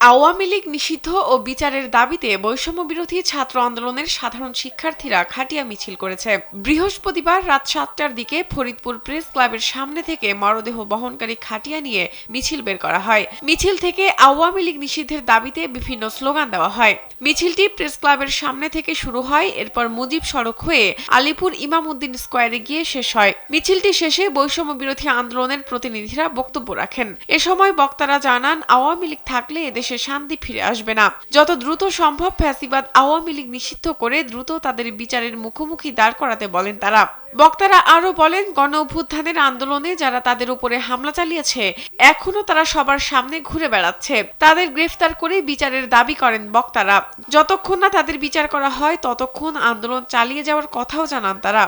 আওয়ামী লীগ নিষিদ্ধ ও বিচারের দাবিতে বৈষম্য বিরোধী ছাত্র আন্দোলনের সাধারণ শিক্ষার্থীরা খাটিয়া মিছিল করেছে। বৃহস্পতিবার রাত 7টার দিকে ফরিদপুর প্রেস ক্লাবের সামনে থেকে মরদেহ বহনকারী খাটিয়া নিয়ে মিছিল বের করা হয়। মিছিল থেকে আওয়ামী লীগ নিষিদ্ধের দাবিতে বিভিন্ন স্লোগান দেওয়া হয়। মিছিলটি প্রেস ক্লাবের সামনে থেকে শুরু হয়, এরপর মুজিব সড়ক হয়ে আলিপুর ইমাম উদ্দিন স্কয়ারে গিয়ে শেষ হয়। মিছিলটি শেষে বৈষম্য বিরোধী আন্দোলনের প্রতিনিধিরা বক্তব্য রাখেন। এ সময় বক্তারা জানান, আওয়ামী লীগ থাকলে এদেশে শান্তি ফিরে আসবে না। যত দ্রুত সম্ভব ফ্যাসিবাদ আওয়ামী লীগ নিষিদ্ধ করে দ্রুত তাদের বিচারের মুখোমুখি দাঁড় করাতে বলেন তারা। বক্তারা আরো বলেন, গণ অভ্যুত্থানের আন্দোলনে যারা তাদের উপরে হামলা চালিয়েছে এখনো তারা সবার সামনে ঘুরে বেড়াচ্ছে। তাদের গ্রেফতার করে বিচারের দাবি করেন বক্তারা। যতক্ষণ না তাদের বিচার করা হয় ততক্ষণ আন্দোলন চালিয়ে যাওয়ার কথাও জানান তারা।